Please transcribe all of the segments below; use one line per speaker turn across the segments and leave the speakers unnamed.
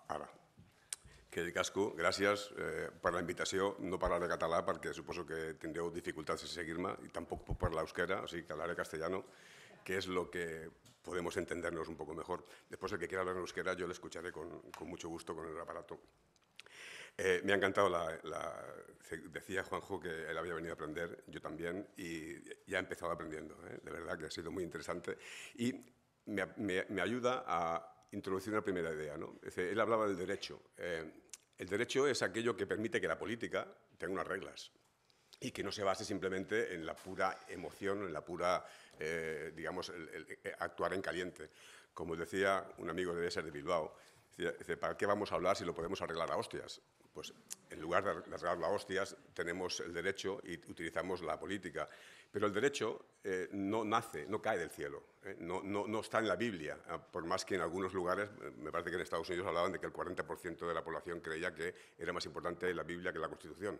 Ara. Que casco, gràcies per la invitació. No parlaré català perquè suposo que tindreu dificultats en seguir-me y tampoco puedo parlar euskera, así que hablaré castellano, que es lo que podemos entendernos un poco mejor. Después, el que quiera hablar en euskera, yo le escucharé con mucho gusto con el aparato. Me ha encantado decía Juanjo que él había venido a aprender, yo también, y ya he empezado aprendiendo. De verdad que ha sido muy interesante. Y me ayuda a introducir una primera idea, ¿no? Es decir, él hablaba del derecho. El derecho es aquello que permite que la política tenga unas reglas y que no se base simplemente en la pura emoción, en la pura, digamos, actuar en caliente. Como decía un amigo de ser de Bilbao, dice, ¿para qué vamos a hablar si lo podemos arreglar a hostias? Pues en lugar de arreglarlo a hostias, tenemos el derecho y utilizamos la política. Pero el derecho no nace, no cae del cielo, no está en la Biblia, por más que en algunos lugares, me parece que en Estados Unidos hablaban de que el 40% de la población creía que era más importante la Biblia que la Constitución.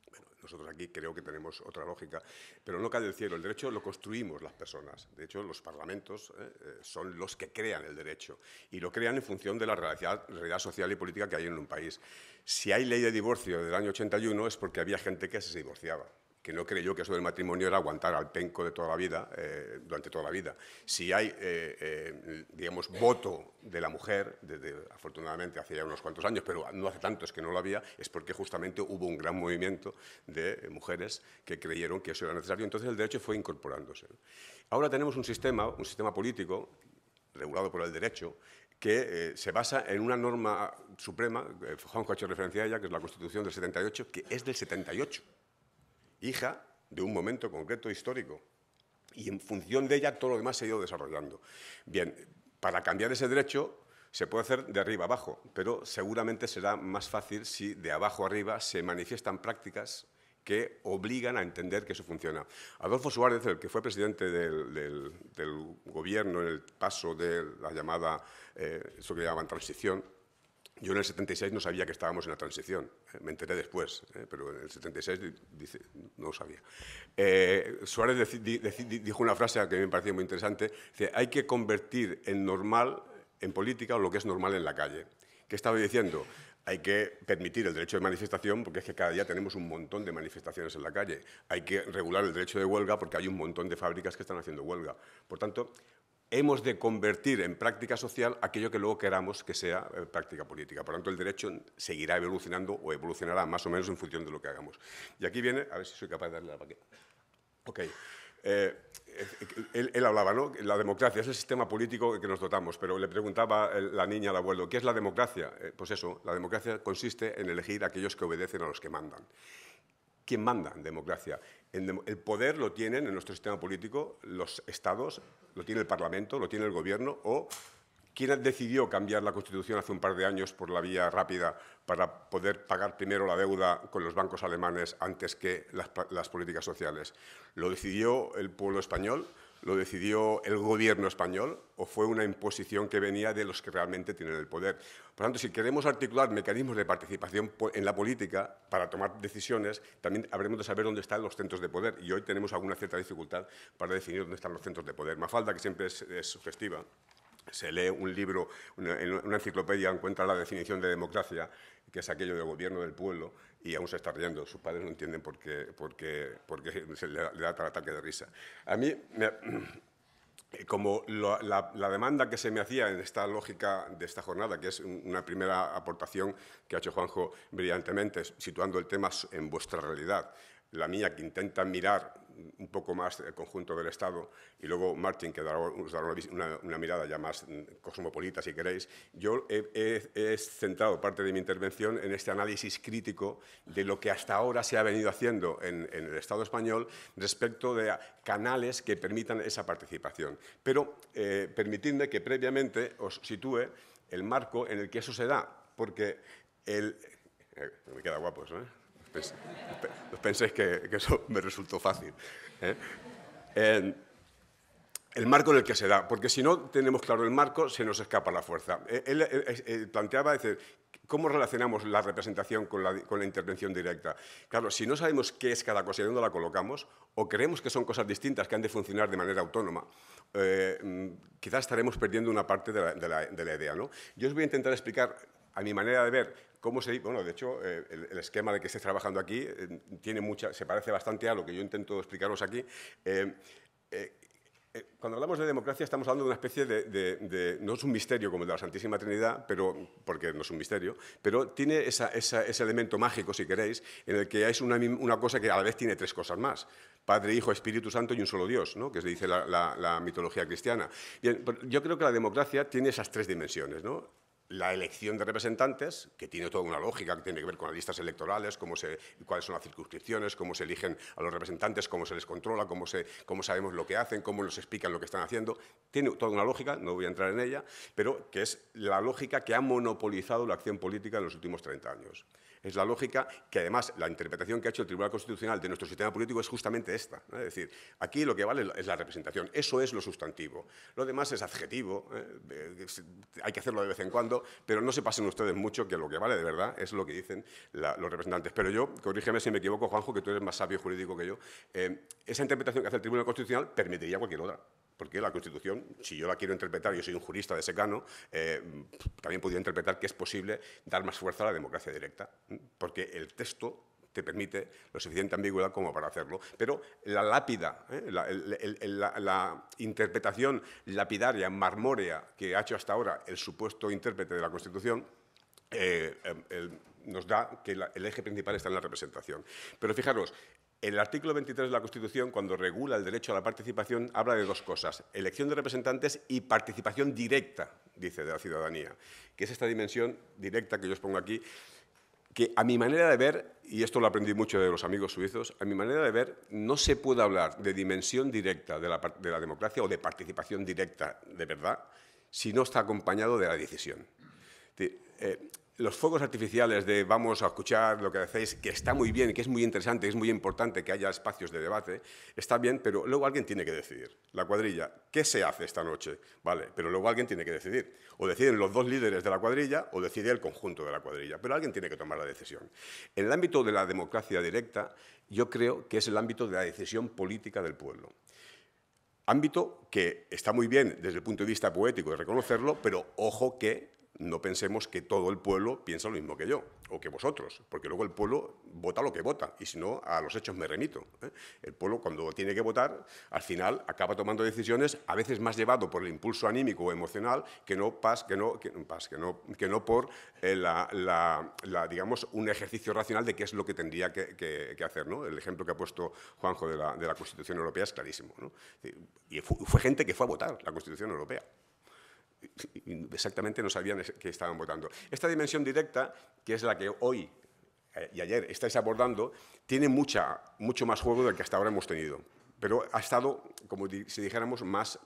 Bueno, nosotros aquí creo que tenemos otra lógica, pero no cae del cielo. El derecho lo construimos las personas. De hecho, los parlamentos son los que crean el derecho y lo crean en función de la realidad social y política que hay en un país. Si hay ley de divorcio del año 81 es porque había gente que se divorciaba, que no creyó que eso del matrimonio era aguantar al penco de toda la vida, durante toda la vida. Si hay, digamos, voto de la mujer, afortunadamente hace ya unos cuantos años, pero no hace tantos que no lo había, es porque justamente hubo un gran movimiento de mujeres que creyeron que eso era necesario, entonces el derecho fue incorporándose. Ahora tenemos un sistema político regulado por el derecho, que se basa en una norma suprema, Juanjo ha hecho referencia a ella, que es la Constitución del 78, que es del 78. Hija de un momento concreto histórico. Y en función de ella todo lo demás se ha ido desarrollando. Bien, para cambiar ese derecho se puede hacer de arriba abajo, pero seguramente será más fácil si de abajo arriba se manifiestan prácticas que obligan a entender que eso funciona. Adolfo Suárez, el que fue presidente del gobierno en el paso de la llamada, eso que llamaban transición. Yo en el 76 no sabía que estábamos en la transición, me enteré después, pero en el 76 no lo sabía. Suárez dijo una frase que me pareció muy interesante, dice, hay que convertir en normal en política lo que es normal en la calle. ¿Qué estaba diciendo? Hay que permitir el derecho de manifestación porque es que cada día tenemos un montón de manifestaciones en la calle. Hay que regular el derecho de huelga porque hay un montón de fábricas que están haciendo huelga. Por tanto, hemos de convertir en práctica social aquello que luego queramos que sea práctica política. Por tanto, el derecho seguirá evolucionando o evolucionará más o menos en función de lo que hagamos. Y aquí viene, a ver si soy capaz de darle la paqueta. Ok. Él hablaba, ¿no? La democracia es el sistema político que nos dotamos, pero le preguntaba la niña al abuelo, ¿qué es la democracia? Pues eso, la democracia consiste en elegir a aquellos que obedecen a los que mandan. ¿Quién manda en democracia? El poder lo tienen en nuestro sistema político los estados, lo tiene el Parlamento, lo tiene el Gobierno, o ¿quién decidió cambiar la Constitución hace un par de años por la vía rápida para poder pagar primero la deuda con los bancos alemanes antes que las políticas sociales? ¿Lo decidió el pueblo español? ¿Lo decidió el Gobierno español o fue una imposición que venía de los que realmente tienen el poder? Por tanto, si queremos articular mecanismos de participación en la política para tomar decisiones, también habremos de saber dónde están los centros de poder. Y hoy tenemos alguna cierta dificultad para definir dónde están los centros de poder. Mafalda, que siempre es sugestiva, se lee un libro, una enciclopedia, encuentra la definición de democracia, que es aquello de gobierno del pueblo, y aún se está riendo. Sus padres no entienden por qué se le da tal ataque de risa. A mí, como la demanda que se me hacía en esta lógica de esta jornada, que es una primera aportación que ha hecho Juanjo brillantemente, situando el tema en vuestra realidad, la mía, que intenta mirar un poco más el conjunto del Estado, y luego Martin, que os dará una mirada ya más cosmopolita, si queréis. Yo he centrado parte de mi intervención en este análisis crítico de lo que hasta ahora se ha venido haciendo en el Estado español respecto de canales que permitan esa participación. Pero permitidme que previamente os sitúe el marco en el que eso se da, porque me queda guapo eso, ¿eh? No penséis que eso me resultó fácil. El marco en el que se da, porque si no tenemos claro el marco, se nos escapa la fuerza. Él planteaba, decir, ¿cómo relacionamos la representación con la intervención directa? Claro, si no sabemos qué es cada cosa y dónde la colocamos, o creemos que son cosas distintas que han de funcionar de manera autónoma, quizás estaremos perdiendo una parte de la idea, ¿no? Yo os voy a intentar explicar a mi manera de ver, cómo se... Bueno, de hecho, el esquema de que estés trabajando aquí se parece bastante a lo que yo intento explicaros aquí. Cuando hablamos de democracia estamos hablando de una especie no es un misterio como el de la Santísima Trinidad, porque no es un misterio, pero tiene ese elemento mágico, si queréis, en el que es una cosa que a la vez tiene tres cosas más. Padre, Hijo, Espíritu Santo y un solo Dios, ¿no? Que se dice la mitología cristiana. Bien, yo creo que la democracia tiene esas tres dimensiones, ¿no? La elección de representantes, que tiene toda una lógica que tiene que ver con las listas electorales, cuáles son las circunscripciones, cómo se eligen a los representantes, cómo se les controla, cómo sabemos lo que hacen, cómo nos explican lo que están haciendo. Tiene toda una lógica, no voy a entrar en ella, pero que es la lógica que ha monopolizado la acción política en los últimos 30 años. Es la lógica que, además, la interpretación que ha hecho el Tribunal Constitucional de nuestro sistema político es justamente esta, ¿no? Es decir, aquí lo que vale es la representación. Eso es lo sustantivo. Lo demás es adjetivo, hay que hacerlo de vez en cuando, pero no se pasen ustedes mucho, que lo que vale de verdad es lo que dicen los representantes. Pero yo, corrígeme si me equivoco, Juanjo, que tú eres más sabio jurídico que yo, esa interpretación que hace el Tribunal Constitucional permitiría cualquier otra. Porque la Constitución, si yo la quiero interpretar, yo soy un jurista de secano, también podría interpretar que es posible dar más fuerza a la democracia directa, porque el texto te permite lo suficiente ambigüedad como para hacerlo. Pero la lápida, la interpretación lapidaria, marmórea, que ha hecho hasta ahora el supuesto intérprete de la Constitución, nos da que el eje principal está en la representación. Pero fijaros, el artículo 23 de la Constitución, cuando regula el derecho a la participación, habla de dos cosas: elección de representantes y participación directa, dice, de la ciudadanía, que es esta dimensión directa que yo os pongo aquí, que a mi manera de ver, y esto lo aprendí mucho de los amigos suizos, a mi manera de ver no se puede hablar de dimensión directa de la democracia o de participación directa de verdad si no está acompañado de la decisión. Los fuegos artificiales de vamos a escuchar lo que decéis, que está muy bien, que es muy interesante, que es muy importante que haya espacios de debate, está bien, pero luego alguien tiene que decidir. La cuadrilla, ¿qué se hace esta noche? Vale, pero luego alguien tiene que decidir. O deciden los dos líderes de la cuadrilla o decide el conjunto de la cuadrilla, pero alguien tiene que tomar la decisión. En el ámbito de la democracia directa, yo creo que es el ámbito de la decisión política del pueblo. Ámbito que está muy bien desde el punto de vista poético de reconocerlo, pero ojo que no pensemos que todo el pueblo piensa lo mismo que yo o que vosotros, porque luego el pueblo vota lo que vota y si no, a los hechos me remito. El pueblo, cuando tiene que votar, al final acaba tomando decisiones a veces más llevado por el impulso anímico o emocional que no por digamos, un ejercicio racional de qué es lo que tendría que hacer, ¿no? El ejemplo que ha puesto Juanjo de la Constitución Europea es clarísimo, ¿no? Y fue gente que fue a votar la Constitución Europea. Exactamente no sabían que estaban votando. Esta dimensión directa, que es la que hoy y ayer estáis abordando, tiene mucho más juego del que hasta ahora hemos tenido, pero ha estado, como si dijéramos, más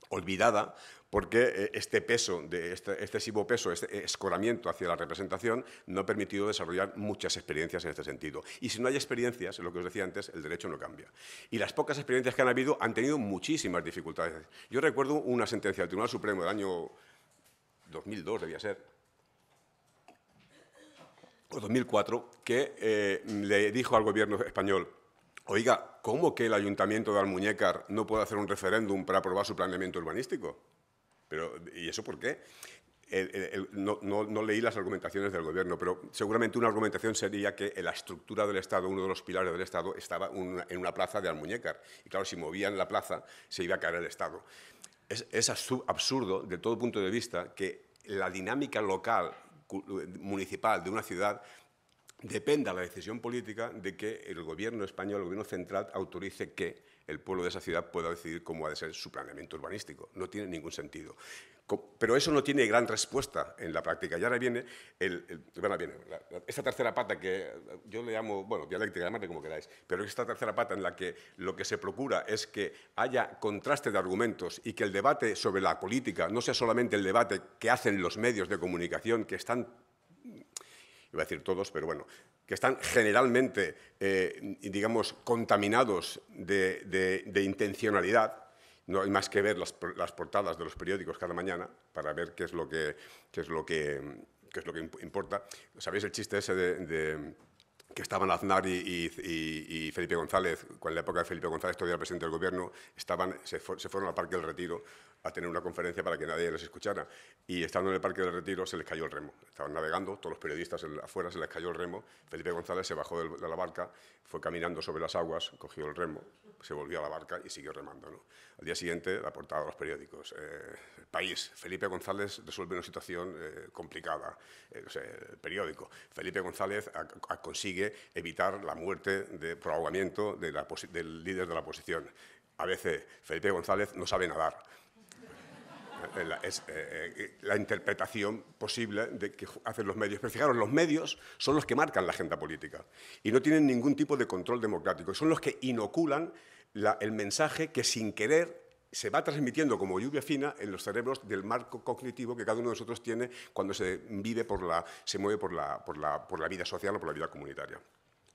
olvidada porque este excesivo peso, este escoramiento hacia la representación no ha permitido desarrollar muchas experiencias en este sentido. Y si no hay experiencias, lo que os decía antes, el derecho no cambia. Y las pocas experiencias que han habido han tenido muchísimas dificultades. Yo recuerdo una sentencia del Tribunal Supremo del año 2002, debía ser, o 2004, que le dijo al gobierno español: oiga, ¿cómo que el Ayuntamiento de Almuñécar no puede hacer un referéndum para aprobar su planeamiento urbanístico? ¿Y eso por qué? No leí las argumentaciones del Gobierno, pero seguramente una argumentación sería que la estructura del Estado, uno de los pilares del Estado, estaba en una plaza de Almuñécar. Y claro, si movían la plaza, se iba a caer el Estado. Es absurdo, de todo punto de vista, que la dinámica local, municipal de una ciudad dependa la decisión política de que el Gobierno español, el Gobierno central, autorice que el pueblo de esa ciudad pueda decidir cómo ha de ser su planeamiento urbanístico. No tiene ningún sentido. Pero eso no tiene gran respuesta en la práctica. Y ahora viene esta tercera pata que yo le llamo, bueno, dialéctica, llamadle como queráis, pero esta tercera pata en la que lo que se procura es que haya contraste de argumentos y que el debate sobre la política no sea solamente el debate que hacen los medios de comunicación que están, iba a decir todos, pero bueno, que están generalmente, digamos, contaminados de intencionalidad. No hay más que ver las portadas de los periódicos cada mañana para ver qué es lo que importa. ¿Sabéis el chiste ese de que estaban Aznar y Felipe González, cuando en la época de Felipe González todavía era presidente del Gobierno, se fueron al Parque del Retiro a tener una conferencia para que nadie les escuchara. Y estando en el Parque del Retiro se les cayó el remo. Estaban navegando, todos los periodistas afuera, se les cayó el remo. Felipe González se bajó de la barca, fue caminando sobre las aguas, cogió el remo, se volvió a la barca y siguió remando, ¿no? Al día siguiente, la portada de los periódicos. El País, Felipe González resuelve una situación complicada. El periódico, Felipe González consigue evitar la muerte por ahogamiento del líder de la oposición. ABC, Felipe González no sabe nadar. La interpretación posible de que hacen los medios. Pero fijaros, los medios son los que marcan la agenda política y no tienen ningún tipo de control democrático. Son los que inoculan el mensaje que sin querer se va transmitiendo como lluvia fina en los cerebros del marco cognitivo que cada uno de nosotros tiene cuando se mueve por la vida social o por la vida comunitaria.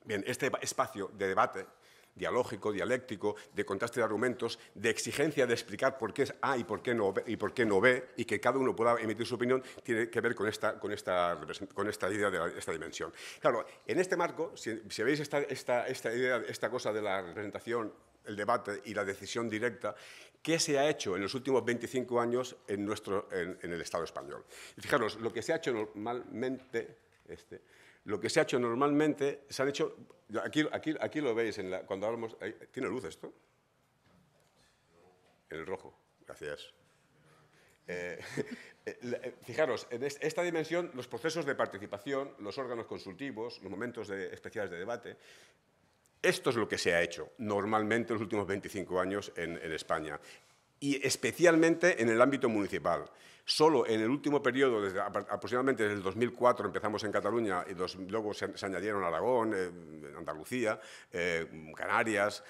Bien, este espacio de debate dialógico, dialéctico, de contraste de argumentos, de exigencia de explicar por qué es A y por qué no B, y que cada uno pueda emitir su opinión, tiene que ver con esta idea de esta dimensión. Claro, en este marco, si veis esta idea, esta cosa de la representación, el debate y la decisión directa, ¿qué se ha hecho en los últimos 25 años en el Estado español? Y fijaros, lo que se ha hecho normalmente... se han hecho, aquí lo veis, cuando hablamos, ¿tiene luz esto? En el rojo, gracias. Fijaros, en esta dimensión, los procesos de participación, los órganos consultivos, los momentos especiales de debate, esto es lo que se ha hecho normalmente en los últimos 25 años en España, y especialmente en el ámbito municipal. Solo en el último periodo, aproximadamente desde el 2004, empezamos en Cataluña y luego se añadieron Aragón, Andalucía, Canarias,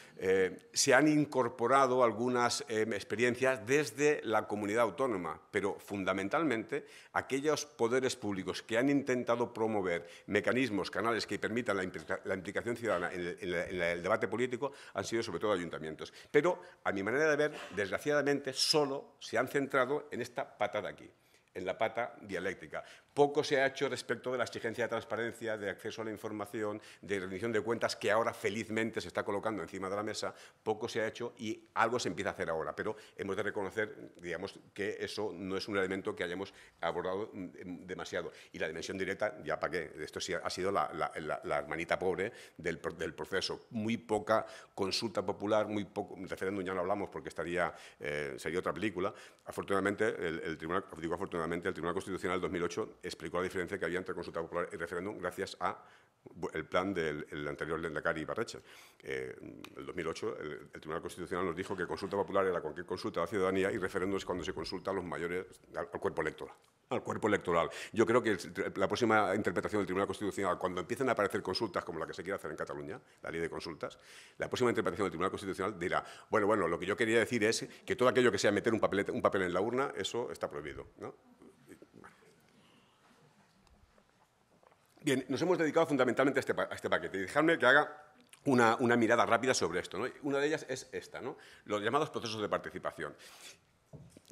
se han incorporado algunas experiencias desde la comunidad autónoma, pero fundamentalmente aquellos poderes públicos que han intentado promover mecanismos, canales que permitan la implicación ciudadana en el debate político han sido sobre todo ayuntamientos. Pero, a mi manera de ver, desgraciadamente, solo se han centrado en esta pata de aquí, en la pata dialéctica. Poco se ha hecho respecto de la exigencia de transparencia, de acceso a la información, de rendición de cuentas, que ahora felizmente se está colocando encima de la mesa. Poco se ha hecho y algo se empieza a hacer ahora, pero hemos de reconocer, digamos, que eso no es un elemento que hayamos abordado demasiado. Y la dimensión directa, ya para qué, esto sí ha sido la hermanita pobre del proceso. Muy poca consulta popular, muy poco, referéndum ya no hablamos porque sería otra película. Afortunadamente, el Tribunal Constitucional del 2008 explicó la diferencia que había entre consulta popular y referéndum gracias al plan del anterior lehendakari Ibarretxe. En el 2008 el Tribunal Constitucional nos dijo que consulta popular era cualquier consulta a la ciudadanía y referéndum es cuando se consulta a los mayores, al cuerpo electoral. Yo creo que la próxima interpretación del Tribunal Constitucional, cuando empiecen a aparecer consultas como la que se quiere hacer en Cataluña, la ley de consultas, la próxima interpretación del Tribunal Constitucional dirá, bueno, lo que yo quería decir es que todo aquello que sea meter un papel en la urna, eso está prohibido, ¿no? Bien, nos hemos dedicado fundamentalmente a este paquete y dejadme que haga una mirada rápida sobre esto, ¿no? Una de ellas es esta, ¿no? Los llamados procesos de participación.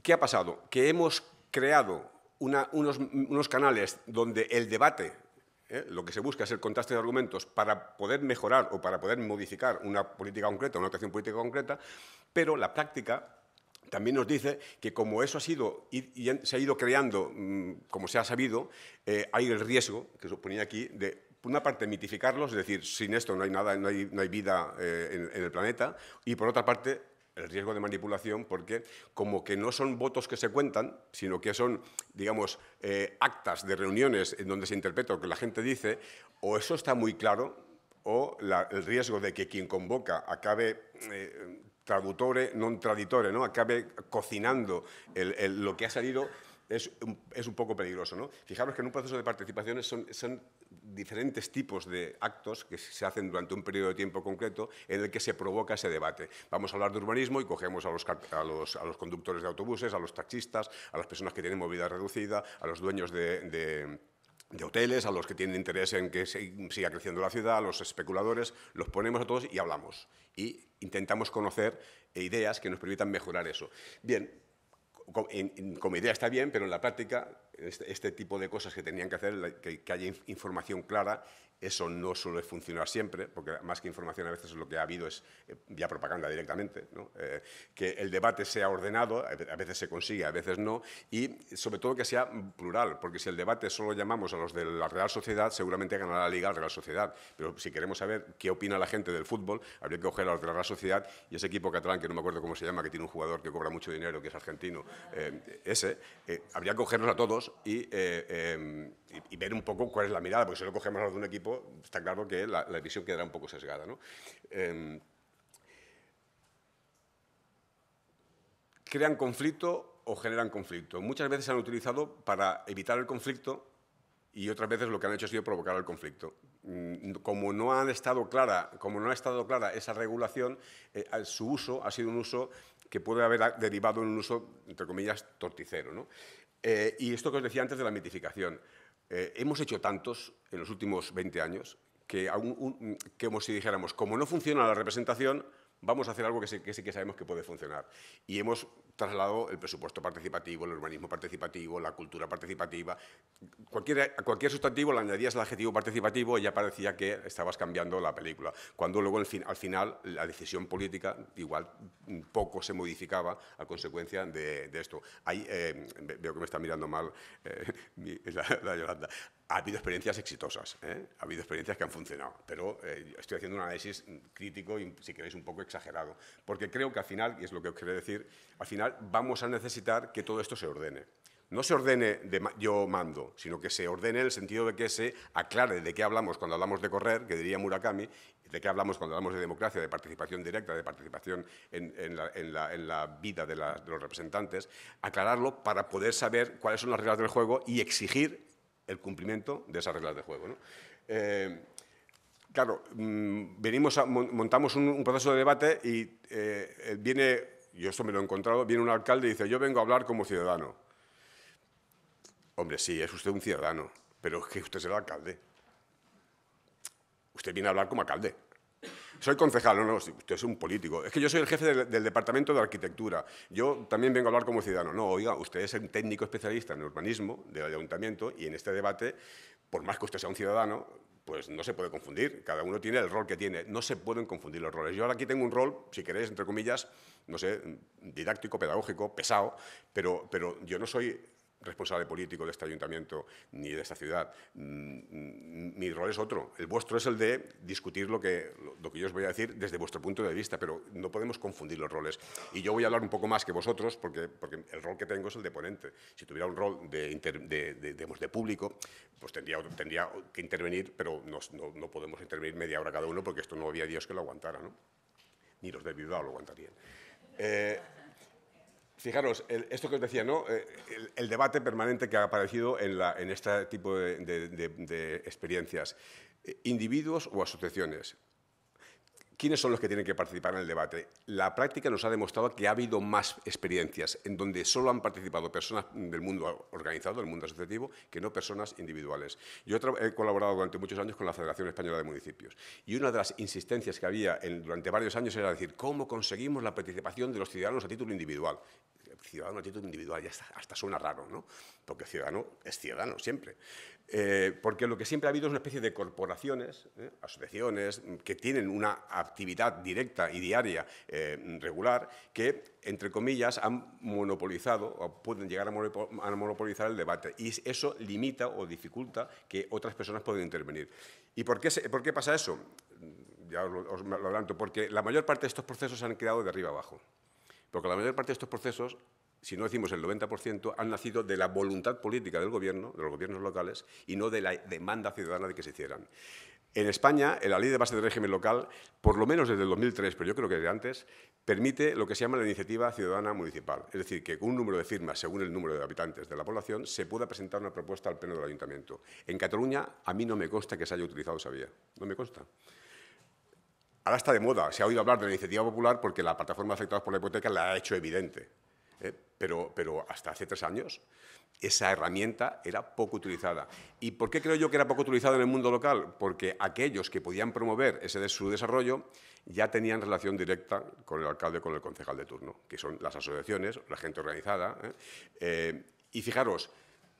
¿Qué ha pasado? Que hemos creado unos canales donde el debate, lo que se busca es el contraste de argumentos para poder mejorar o para poder modificar una política concreta, una actuación política concreta, pero la práctica también nos dice que como eso ha sido y se ha ido creando, como se ha sabido, hay el riesgo, que os ponía aquí, de, por una parte, mitificarlos, es decir, sin esto no hay nada, no hay vida en el planeta, y por otra parte, el riesgo de manipulación, porque como que no son votos que se cuentan, sino que son, digamos, actas de reuniones en donde se interpreta lo que la gente dice, o eso está muy claro, o el riesgo de que quien convoca acabe traductore, non traditore, ¿no? Acabe cocinando lo que ha salido, es un poco peligroso, ¿no? Fijaros que en un proceso de participación son diferentes tipos de actos que se hacen durante un periodo de tiempo concreto en el que se provoca ese debate. Vamos a hablar de urbanismo y cogemos a los conductores de autobuses, a los taxistas, a las personas que tienen movilidad reducida, a los dueños de hoteles, a los que tienen interés en que siga creciendo la ciudad, a los especuladores, los ponemos a todos y hablamos. Y intentamos conocer ideas que nos permitan mejorar eso. Bien, como idea está bien, pero en la práctica este tipo de cosas que tenían que hacer, que haya información clara. Eso no suele funcionar siempre, porque más que información a veces lo que ha habido es ya propaganda directamente, ¿no? Que el debate sea ordenado, a veces se consigue, a veces no, y sobre todo que sea plural, porque si el debate solo llamamos a los de la Real Sociedad, seguramente ganará la Liga la Real Sociedad, pero si queremos saber qué opina la gente del fútbol, habría que coger a los de la Real Sociedad y ese equipo catalán, que no me acuerdo cómo se llama, que tiene un jugador que cobra mucho dinero, que es argentino, habría que cogerlos a todos y ver un poco cuál es la mirada, porque si no cogemos a los de un equipo, está claro que la visión quedará un poco sesgada, ¿no? ¿Crean conflicto o generan conflicto? Muchas veces se han utilizado para evitar el conflicto y otras veces lo que han hecho ha sido provocar el conflicto. Como no ha estado clara esa regulación, su uso ha sido un uso que puede haber derivado en un uso, entre comillas, torticero, ¿no? Y esto que os decía antes de la mitificación. Hemos hecho tantos en los últimos 20 años que como si dijéramos, como no funciona la representación, vamos a hacer algo que sí que sabemos que puede funcionar. Y hemos trasladado el presupuesto participativo, el urbanismo participativo, la cultura participativa. A cualquier sustantivo le añadías el adjetivo participativo y ya parecía que estabas cambiando la película. Cuando luego al final la decisión política igual poco se modificaba a consecuencia de esto. Veo que me está mirando mal la Yolanda. Ha habido experiencias exitosas, ha habido experiencias que han funcionado, pero estoy haciendo un análisis crítico y, si queréis, un poco exagerado, porque creo que al final, y es lo que os quería decir, al final vamos a necesitar que todo esto se ordene. No se ordene de yo mando, sino que se ordene en el sentido de que se aclare de qué hablamos cuando hablamos de correr, que diría Murakami, de qué hablamos cuando hablamos de democracia, de participación directa, de participación en la vida de los representantes, aclararlo para poder saber cuáles son las reglas del juego y exigir el cumplimiento de esas reglas de juego, ¿no? Claro, montamos un proceso de debate y yo esto me lo he encontrado, viene un alcalde y dice, yo vengo a hablar como ciudadano. Hombre, sí, es usted un ciudadano, pero es que usted es el alcalde. Usted viene a hablar como alcalde. Soy concejal, no, usted es un político. Es que yo soy el jefe del Departamento de Arquitectura. Yo también vengo a hablar como ciudadano. No, oiga, usted es un técnico especialista en urbanismo del ayuntamiento y en este debate, por más que usted sea un ciudadano, pues no se puede confundir. Cada uno tiene el rol que tiene. No se pueden confundir los roles. Yo ahora aquí tengo un rol, si queréis, entre comillas, no sé, didáctico, pedagógico, pesado, pero yo no soy responsable político de este ayuntamiento ni de esta ciudad. Mi rol es otro. El vuestro es el de discutir lo que yo os voy a decir desde vuestro punto de vista, pero no podemos confundir los roles. Y yo voy a hablar un poco más que vosotros porque el rol que tengo es el de ponente. Si tuviera un rol de público, pues tendría que intervenir, pero no podemos intervenir media hora cada uno porque esto no había Dios que lo aguantara, ¿no? Ni los de Bilbao lo aguantarían. Fijaros, esto que os decía, ¿no? El debate permanente que ha aparecido en este tipo de experiencias. Individuos o asociaciones. ¿Quiénes son los que tienen que participar en el debate? La práctica nos ha demostrado que ha habido más experiencias en donde solo han participado personas del mundo organizado, del mundo asociativo, que no personas individuales. Yo he colaborado durante muchos años con la Federación Española de Municipios y una de las insistencias que había durante varios años era decir cómo conseguimos la participación de los ciudadanos a título individual. Ciudadano a título individual ya hasta suena raro, ¿no? Porque ciudadano es ciudadano siempre. Porque lo que siempre ha habido es una especie de corporaciones, asociaciones, que tienen una actividad directa y diaria regular que, entre comillas, han monopolizado o pueden llegar a monopolizar el debate. Y eso limita o dificulta que otras personas puedan intervenir. ¿Y por qué pasa eso? Ya os lo adelanto. Porque la mayor parte de estos procesos se han creado de arriba abajo. Porque la mayor parte de estos procesos, si no decimos el 90%, han nacido de la voluntad política del gobierno, de los gobiernos locales, y no de la demanda ciudadana de que se hicieran. En España, la Ley de Base de Régimen Local, por lo menos desde el 2003, pero yo creo que desde antes, permite lo que se llama la iniciativa ciudadana municipal. Es decir, que con un número de firmas, según el número de habitantes de la población, se pueda presentar una propuesta al Pleno del Ayuntamiento. En Cataluña, a mí no me consta que se haya utilizado esa vía. No me consta. Ahora está de moda, se ha oído hablar de la iniciativa popular porque la plataforma de afectados por la hipoteca la ha hecho evidente. Pero hasta hace 3 años esa herramienta era poco utilizada. ¿Y por qué creo yo que era poco utilizada en el mundo local? Porque aquellos que podían promover su desarrollo ya tenían relación directa con el alcalde, con el concejal de turno, que son las asociaciones, la gente organizada. Y fijaros,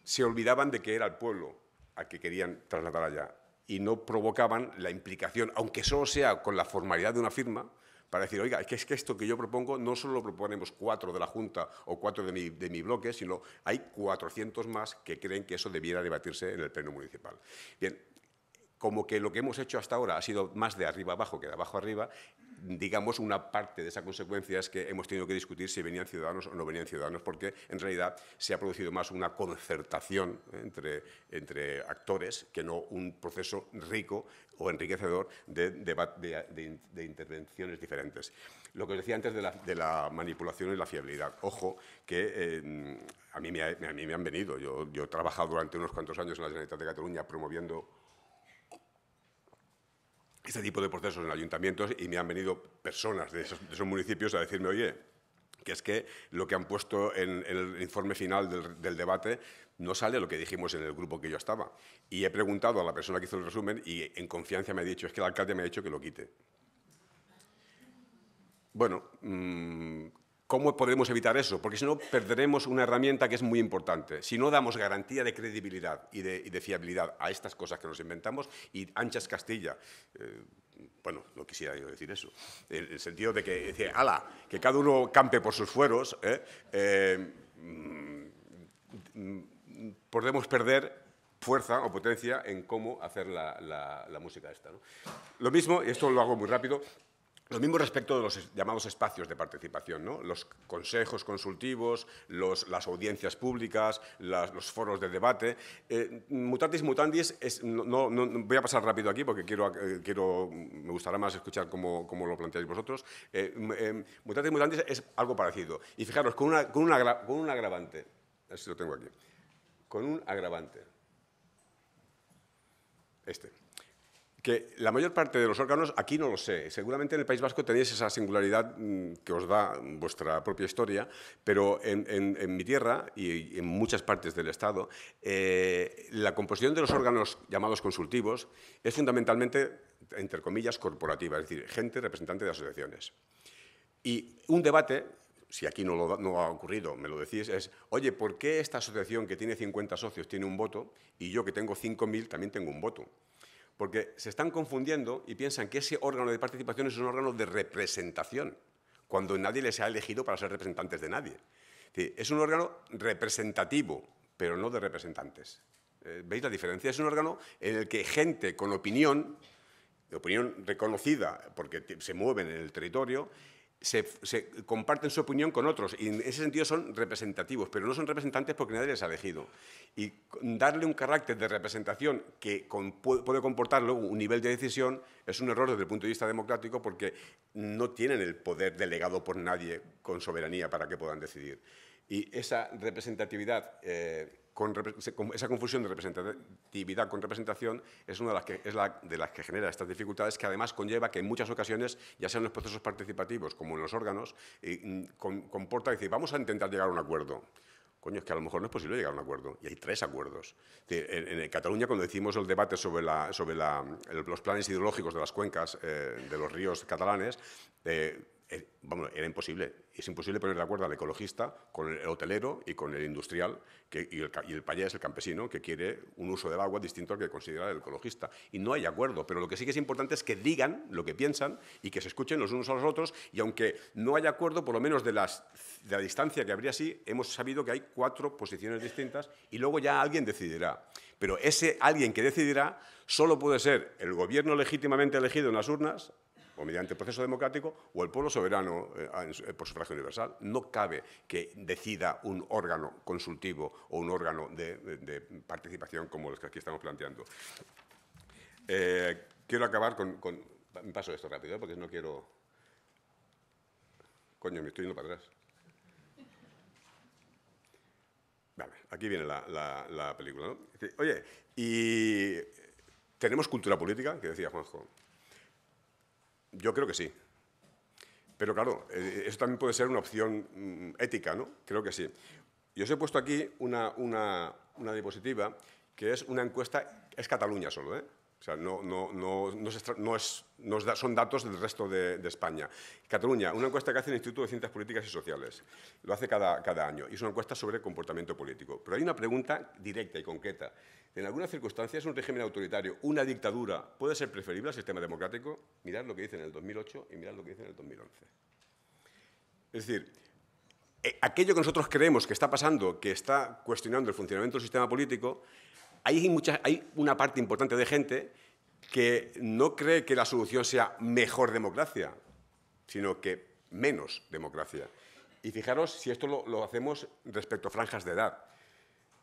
se olvidaban de que era el pueblo al que querían trasladar allá y no provocaban la implicación, aunque solo sea con la formalidad de una firma, para decir, oiga, es que esto que yo propongo no solo lo proponemos 4 de la Junta o 4 de mi bloque, sino hay 400 más que creen que eso debiera debatirse en el Pleno Municipal. Bien, como que lo que hemos hecho hasta ahora ha sido más de arriba abajo que de abajo arriba, digamos, una parte de esa consecuencia es que hemos tenido que discutir si venían ciudadanos o no venían ciudadanos, porque en realidad se ha producido más una concertación entre actores que no un proceso rico o enriquecedor de intervenciones diferentes. Lo que os decía antes de la manipulación y la fiabilidad. Ojo, que a mí me han venido. Yo he trabajado durante unos cuantos años en la Generalitat de Cataluña promoviendo este tipo de procesos en ayuntamientos y me han venido personas de esos municipios a decirme, oye, que es que lo que han puesto en el informe final del debate no sale lo que dijimos en el grupo que yo estaba. Y he preguntado a la persona que hizo el resumen y en confianza me ha dicho, es que el alcalde me ha dicho que lo quite. Bueno, ¿cómo podemos evitar eso? Porque si no, perderemos una herramienta que es muy importante. Si no damos garantía de credibilidad y de fiabilidad a estas cosas que nos inventamos, y Anchas Castilla, bueno, no quisiera yo decir eso, en el sentido de que, dice, ala, que cada uno campe por sus fueros, podemos perder fuerza o potencia en cómo hacer la música esta, ¿no? Lo mismo, y esto lo hago muy rápido, lo mismo respecto de los llamados espacios de participación, ¿no? Los consejos consultivos, las audiencias públicas, los foros de debate. Mutatis mutandis, voy a pasar rápido aquí porque me gustará más escuchar cómo lo planteáis vosotros. Mutatis mutandis es algo parecido. Y fijaros, con un agravante, a ver si lo tengo aquí, con un agravante, que la mayor parte de los órganos, aquí no lo sé, seguramente en el País Vasco tenéis esa singularidad que os da vuestra propia historia, pero en mi tierra y en muchas partes del Estado, la composición de los órganos llamados consultivos es fundamentalmente, entre comillas, corporativa, es decir, gente representante de asociaciones. Y un debate, si aquí no ha ocurrido, me lo decís, es, oye, ¿por qué esta asociación que tiene 50 socios tiene un voto y yo que tengo 5.000 también tengo un voto? Porque se están confundiendo y piensan que ese órgano de participación es un órgano de representación, cuando nadie les ha elegido para ser representantes de nadie. Es un órgano representativo, pero no de representantes. ¿Veis la diferencia? Es un órgano en el que gente con opinión reconocida porque se mueven en el territorio, se comparten su opinión con otros y en ese sentido son representativos, pero no son representantes porque nadie les ha elegido. Y darle un carácter de representación que puede comportar luego un nivel de decisión es un error desde el punto de vista democrático porque no tienen el poder delegado por nadie con soberanía para que puedan decidir. Y esa representatividad, esa confusión de representatividad con representación es una de las que genera estas dificultades, que además conlleva que en muchas ocasiones, ya sean en los procesos participativos como en los órganos, comporta decir, vamos a intentar llegar a un acuerdo. Coño, es que a lo mejor no es posible llegar a un acuerdo. Y hay 3 acuerdos. En Cataluña, cuando hicimos el debate sobre los planes hidrológicos de las cuencas de los ríos catalanes, era imposible. Es imposible poner de acuerdo al ecologista con el hotelero y con el industrial y el payés, el campesino, que quiere un uso del agua distinto al que considera el ecologista. Y no hay acuerdo, pero lo que sí que es importante es que digan lo que piensan y que se escuchen los unos a los otros, y aunque no haya acuerdo, por lo menos de la distancia que habría así, hemos sabido que hay 4 posiciones distintas y luego ya alguien decidirá. Pero ese alguien que decidirá solo puede ser el gobierno legítimamente elegido en las urnas, o mediante proceso democrático, o el pueblo soberano por sufragio universal. No cabe que decida un órgano consultivo o un órgano de participación como los que aquí estamos planteando. Quiero acabar con... Me paso esto rápido, porque no quiero... Coño, me estoy yendo para atrás. Vale, aquí viene la película, ¿no? Oye, ¿y tenemos cultura política? Que decía Juanjo. Yo creo que sí. Pero claro, eso también puede ser una opción ética, ¿no? Creo que sí. Yo os he puesto aquí una diapositiva que es una encuesta, es Cataluña solo, ¿eh? sea, son datos del resto de España. Cataluña, una encuesta que hace el Instituto de Ciencias Políticas y Sociales. Lo hace cada año y es una encuesta sobre comportamiento político. Pero hay una pregunta directa y concreta. ¿En algunas circunstancias un régimen autoritario, una dictadura, puede ser preferible al sistema democrático? Mirad lo que dice en el 2008 y mirad lo que dice en el 2011. Es decir, aquello que nosotros creemos que está pasando, que está cuestionando el funcionamiento del sistema político, hay una parte importante de gente que no cree que la solución sea mejor democracia, sino que menos democracia. Y fijaros si esto lo hacemos respecto a franjas de edad.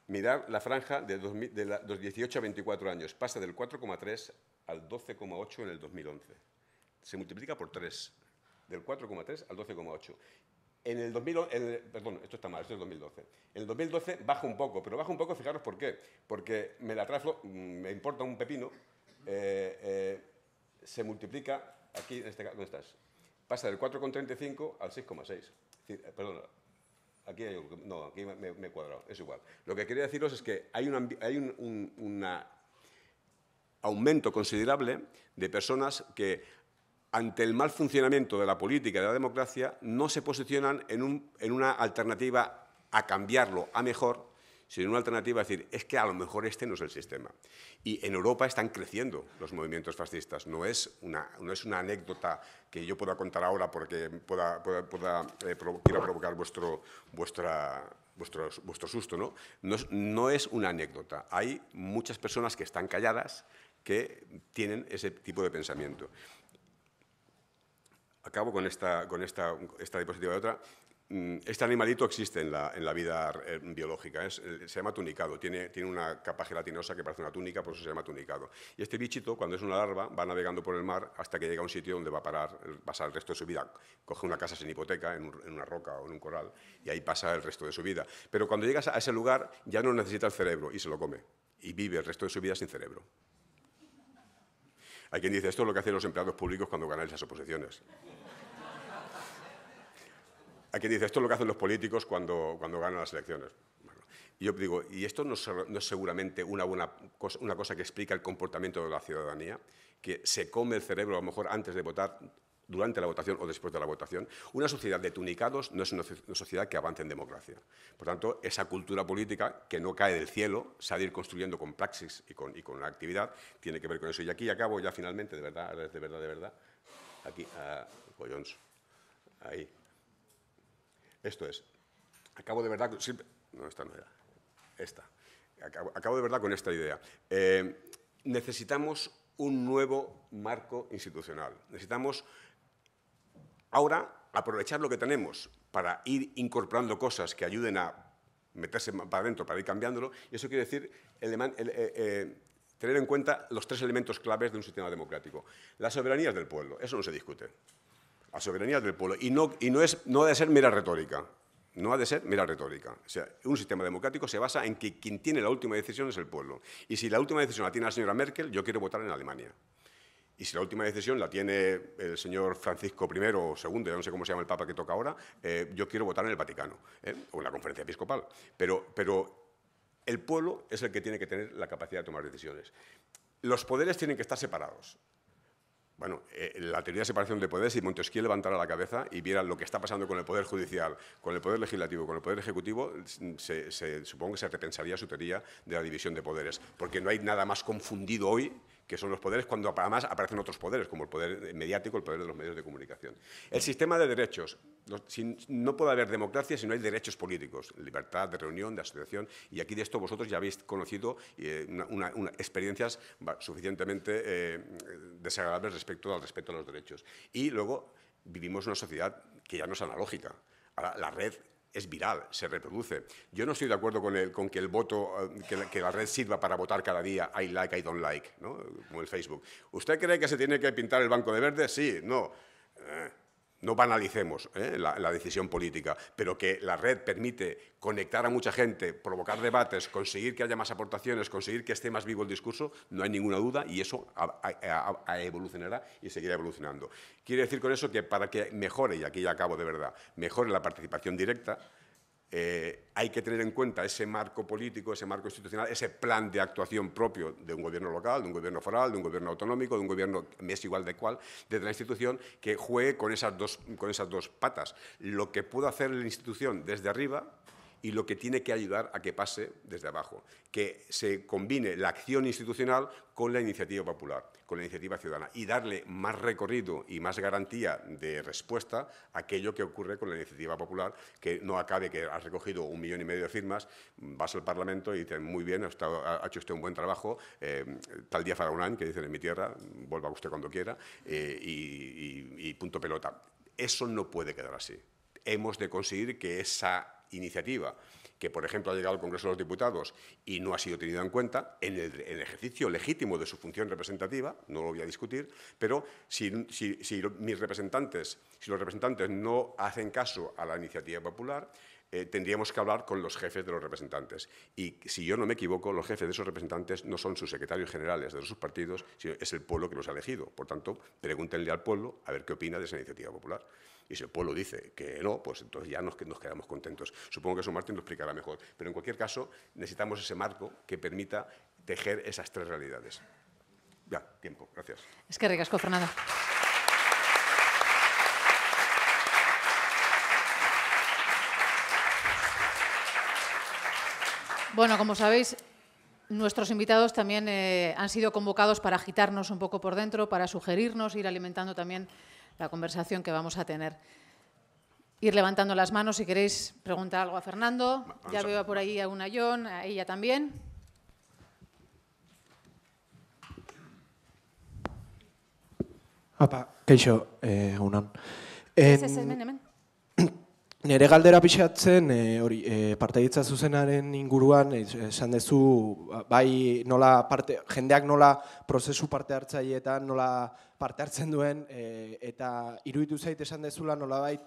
Mirad la franja de los 18 a 24 años. Pasa del 4,3 al 12,8 en el 2011. Se multiplica por 3, del 4,3 al 12,8. Perdón, esto está mal, esto es el 2012. En el 2012 baja un poco, pero baja un poco, fijaros por qué. Porque me importa un pepino, se multiplica, aquí, en este caso, ¿dónde estás? Pasa del 4,35 al 6,6. Perdón, aquí aquí me he cuadrado, es igual. Lo que quería deciros es que hay un aumento considerable de personas que ante el mal funcionamiento de la política y de la democracia, no se posicionan en una alternativa a cambiarlo a mejor, sino en una alternativa a decir, es que a lo mejor este no es el sistema. Y en Europa están creciendo los movimientos fascistas. No es una anécdota que yo pueda contar ahora porque quiera provocar vuestro susto, ¿no? No es una anécdota. Hay muchas personas que están calladas que tienen ese tipo de pensamiento. Acabo con esta diapositiva de otra. Este animalito existe en la vida biológica, se llama tunicado, tiene una capa gelatinosa que parece una túnica, por eso se llama tunicado. Y este bichito, cuando es una larva, va navegando por el mar hasta que llega a un sitio donde va a pasar el resto de su vida. Coge una casa sin hipoteca en una roca o en un coral y ahí pasa el resto de su vida. Pero cuando llegas a ese lugar ya no necesita el cerebro y se lo come y vive el resto de su vida sin cerebro. Hay quien dice, esto es lo que hacen los empleados públicos cuando ganan esas oposiciones. Hay quien dice, esto es lo que hacen los políticos cuando ganan las elecciones. Bueno, y yo digo, ¿y esto no es seguramente una cosa que explica el comportamiento de la ciudadanía? Que se come el cerebro a lo mejor antes de votar, durante la votación o después de la votación. Una sociedad de tunicados no es una sociedad que avance en democracia. Por tanto, esa cultura política que no cae del cielo, se ha de ir construyendo con praxis y con la actividad, tiene que ver con eso. Y aquí acabo ya finalmente, de verdad, aquí, collons, ahí. Esto es, acabo de verdad, no, esta no era, esta. Acabo de verdad con esta idea. Necesitamos un nuevo marco institucional. Necesitamos ahora aprovechar lo que tenemos para ir incorporando cosas que ayuden a meterse para adentro, para ir cambiándolo. Y eso quiere decir tener en cuenta los 3 elementos claves de un sistema democrático. La soberanía es del pueblo, eso no se discute. La soberanía del pueblo. Y no ha de ser mera retórica. No ha de ser mera retórica. O sea, un sistema democrático se basa en que quien tiene la última decisión es el pueblo. Y si la última decisión la tiene la señora Merkel, yo quiero votar en Alemania. Y si la última decisión la tiene el señor Francisco I o II, ya no sé cómo se llama el papa que toca ahora, yo quiero votar en el Vaticano, o en la conferencia episcopal. Pero el pueblo es el que tiene que tener la capacidad de tomar decisiones. Los poderes tienen que estar separados. Bueno, la teoría de separación de poderes, si Montesquieu levantara la cabeza y viera lo que está pasando con el Poder Judicial, con el Poder Legislativo, con el Poder Ejecutivo, supongo que se repensaría su teoría de la división de poderes, porque no hay nada más confundido hoy que son los poderes, cuando además aparecen otros poderes, como el poder mediático, el poder de los medios de comunicación. El sistema de derechos. No puede haber democracia si no hay derechos políticos, libertad de reunión, de asociación, y aquí de esto vosotros ya habéis conocido experiencias suficientemente desagradables respecto al respeto a los derechos. Y luego vivimos una sociedad que ya no es analógica. Ahora, la red es viral, se reproduce. Yo no estoy de acuerdo con que el voto, que la red sirva para votar cada día I like, I don't like, ¿no? Como el Facebook. ¿Usted cree que se tiene que pintar el banco de verde? Sí, no. No banalicemos la decisión política, pero que la red permite conectar a mucha gente, provocar debates, conseguir que haya más aportaciones, conseguir que esté más vivo el discurso, no hay ninguna duda, y eso evolucionará y seguirá evolucionando. Quiere decir con eso que para que mejore, y aquí ya acabo de verdad, mejore la participación directa, hay que tener en cuenta ese marco político, ese marco institucional, ese plan de actuación propio de un gobierno local, de un gobierno foral, de un gobierno autonómico, de un gobierno, me es igual de cuál, de la institución, que juegue con esas dos patas. Lo que puede hacer la institución desde arriba y lo que tiene que ayudar a que pase desde abajo, que se combine la acción institucional con la iniciativa popular, con la iniciativa ciudadana y darle más recorrido y más garantía de respuesta a aquello que ocurre con la iniciativa popular, que no acabe que has recogido 1,5 millones de firmas, vas al Parlamento y dices, muy bien, ha hecho usted un buen trabajo, tal día farà un any, que dicen en mi tierra, vuelva usted cuando quiera, y punto pelota. Eso no puede quedar así. Hemos de conseguir que esa iniciativa, que por ejemplo ha llegado al Congreso de los Diputados y no ha sido tenida en cuenta en el ejercicio legítimo de su función representativa, no lo voy a discutir, pero si los representantes no hacen caso a la iniciativa popular, tendríamos que hablar con los jefes de los representantes. Y si yo no me equivoco, los jefes de esos representantes no son sus secretarios generales de sus partidos, sino es el pueblo que los ha elegido. Por tanto, pregúntenle al pueblo a ver qué opina de esa iniciativa popular. Y si el pueblo dice que no, pues entonces ya nos quedamos contentos. Supongo que eso Martín lo explicará mejor. Pero en cualquier caso, necesitamos ese marco que permita tejer esas tres realidades. Ya, tiempo. Gracias.
Es que ricasco, Fernando. Bueno, como sabéis, nuestros invitados también han sido convocados para agitarnos un poco por dentro, para sugerirnos, ir alimentando también la conversación que vamos a tener. Ir levantando las manos si queréis preguntar algo a Fernando. Ya veo por ahí a una Jon, a ella también.
Apa, keixo, egunon.
Hemen.
Nere galdera pixatzen, partaidetza zuzenaren inguruan, esan dezu, bai nola jendeak nola prozesu parte hartzaileetan nola parte hartzen duen, eta iruditu zait esan dezula nolabait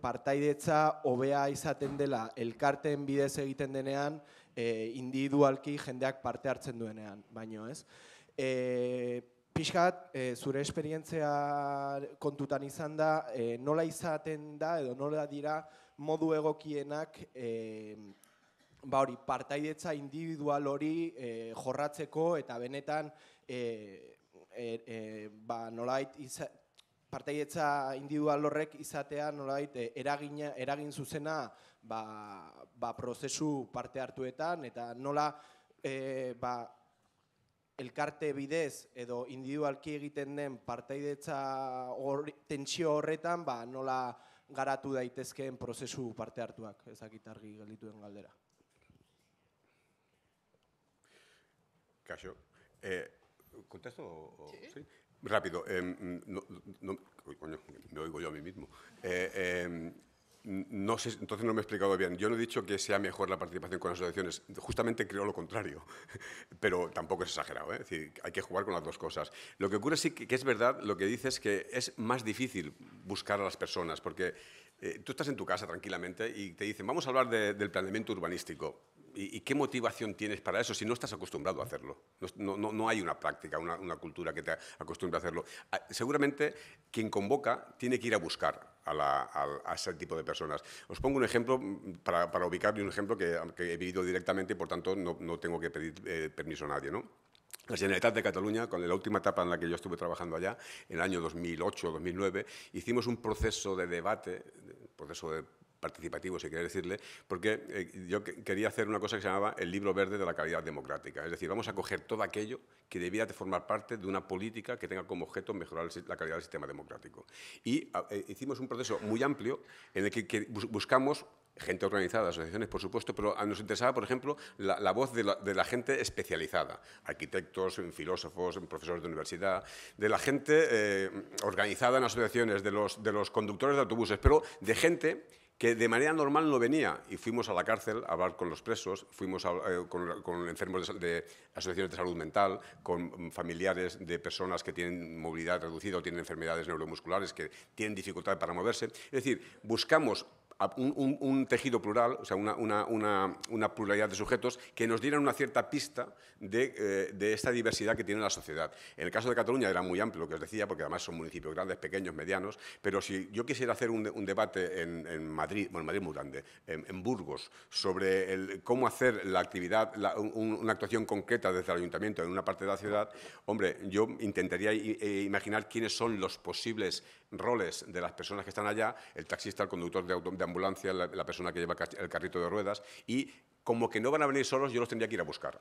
partaidetza hobea izaten dela elkarteen bidez egiten denean, individualki jendeak parte hartzen duenean, baino ez. Pixkat, zure esperientzia kontutan izan da, nola izaten da edo nola dira modu egokienak partaidetza individual hori jorratzeko eta benetan nolait partaidetza individual horrek izatea nolait eragin zuzena prozesu parte hartuetan eta nola elkarte bidez edo individualki egiten den partaidetza tentsio horretan nola garatu daitezkeen prozesu parte hartuak, ezakit argi geldituen galdera.
Kaixo. ¿Contesto? ¿Sí? Rápido. Coño, me oigo yo a mí mismo. No sé, entonces no me he explicado bien. Yo no he dicho que sea mejor la participación con las asociaciones. Justamente creo lo contrario. Pero tampoco es exagerado, ¿eh? Es decir, hay que jugar con las dos cosas. Lo que ocurre sí que es verdad, lo que dices, que es más difícil buscar a las personas, porque tú estás en tu casa tranquilamente y te dicen, vamos a hablar del planeamiento urbanístico. ¿Y qué motivación tienes para eso si no estás acostumbrado a hacerlo? No hay una práctica, una cultura que te acostumbre a hacerlo. Seguramente quien convoca tiene que ir a buscar a ese tipo de personas. Os pongo un ejemplo para ubicarme, un ejemplo que he vivido directamente y por tanto no tengo que pedir permiso a nadie, ¿no? La Generalitat de Cataluña, con la última etapa en la que yo estuve trabajando allá, en el año 2008 o 2009, hicimos un proceso de debate, proceso de participativo, si queréis decirle, porque yo quería hacer una cosa que se llamaba el libro verde de la calidad democrática. Es decir, vamos a coger todo aquello que debiera de formar parte de una política que tenga como objeto mejorar la calidad del sistema democrático. Y hicimos un proceso muy amplio en el que buscamos gente organizada, asociaciones, por supuesto, pero nos interesaba, por ejemplo, la voz de la gente especializada, arquitectos, filósofos, profesores de universidad, de la gente organizada en asociaciones, de los conductores de autobuses, pero de gente que de manera normal no venía, y fuimos a la cárcel a hablar con los presos, fuimos con enfermos de asociaciones de salud mental, con familiares de personas que tienen movilidad reducida o tienen enfermedades neuromusculares, que tienen dificultad para moverse. Es decir, buscamos un tejido plural, o sea, una pluralidad de sujetos que nos dieran una cierta pista de esta diversidad que tiene la sociedad. En el caso de Cataluña era muy amplio lo que os decía, porque además son municipios grandes, pequeños, medianos, pero si yo quisiera hacer un debate en Madrid, bueno, en Madrid es muy grande, en Burgos, sobre cómo hacer la actividad, una actuación concreta desde el ayuntamiento en una parte de la ciudad, hombre, yo intentaría imaginar quiénes son los posibles roles de las personas que están allá, el taxista, el conductor de ambulancia, la persona que lleva el carrito de ruedas, y como que no van a venir solos, yo los tendría que ir a buscar.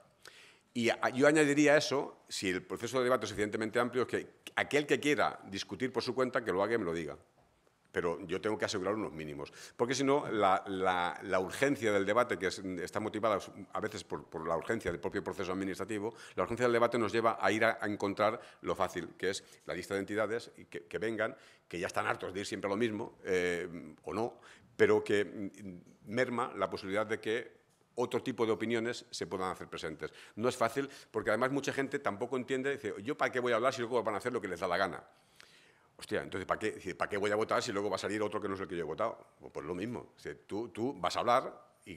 Y yo añadiría a eso, si el proceso de debate es suficientemente amplio, que aquel que quiera discutir por su cuenta, que lo haga y me lo diga. Pero yo tengo que asegurar unos mínimos. Porque si no, la urgencia del debate, que está motivada a veces por la urgencia del propio proceso administrativo, la urgencia del debate nos lleva a ir a encontrar lo fácil, que es la lista de entidades que vengan, que ya están hartos de ir siempre a lo mismo, o no, pero que merma la posibilidad de que otro tipo de opiniones se puedan hacer presentes. No es fácil, porque además mucha gente tampoco entiende, dice, ¿yo para qué voy a hablar si luego van a hacer lo que les da la gana? Hostia, entonces, ¿para qué voy a votar si luego va a salir otro que no es el que yo he votado? Pues lo mismo. O sea, tú vas a hablar y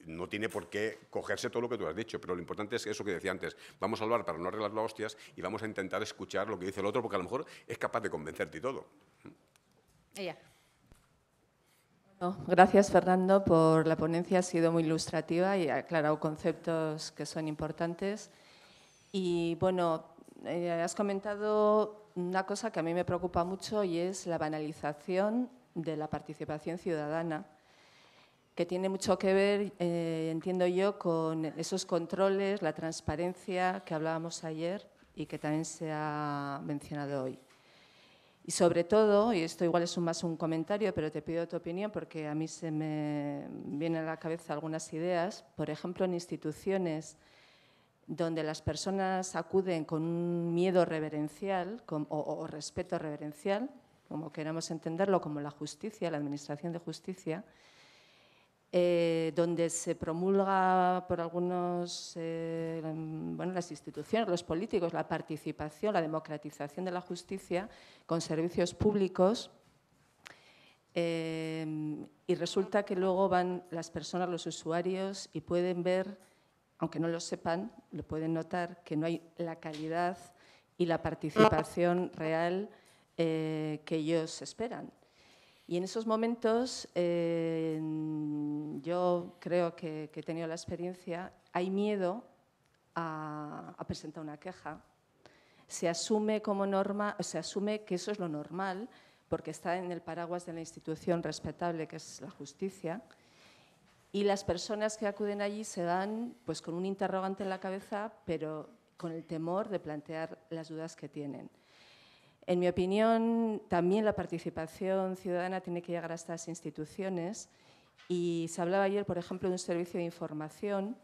no tiene por qué cogerse todo lo que tú has dicho, pero lo importante es eso que decía antes. Vamos a hablar para no arreglar las hostias y vamos a intentar escuchar lo que dice el otro, porque a lo mejor es capaz de convencerte y todo.
Ella.
No, gracias, Fernando, por la ponencia. Ha sido muy ilustrativa y ha aclarado conceptos que son importantes. Y, bueno, has comentado una cosa que a mí me preocupa mucho y es la banalización de la participación ciudadana, que tiene mucho que ver, entiendo yo, con esos controles, la transparencia que hablábamos ayer y que también se ha mencionado hoy. Y sobre todo, y esto igual es más un comentario, pero te pido tu opinión porque a mí se me vienen a la cabeza algunas ideas, por ejemplo, en instituciones donde las personas acuden con un miedo reverencial o respeto reverencial, como queramos entenderlo, como la justicia, la administración de justicia, donde se promulga por algunos, las instituciones, los políticos, la participación, la democratización de la justicia con servicios públicos, y resulta que luego van las personas, los usuarios, y pueden ver, aunque no lo sepan, lo pueden notar, que no hay la calidad y la participación real que ellos esperan. Y en esos momentos, yo creo que he tenido la experiencia, hay miedo a presentar una queja. Se asume como norma, se asume que eso es lo normal, porque está en el paraguas de la institución respetable que es la justicia, y las personas que acuden allí se van pues, con un interrogante en la cabeza, pero con el temor de plantear las dudas que tienen. En mi opinión, también la participación ciudadana tiene que llegar a estas instituciones y se hablaba ayer, por ejemplo, de un servicio de información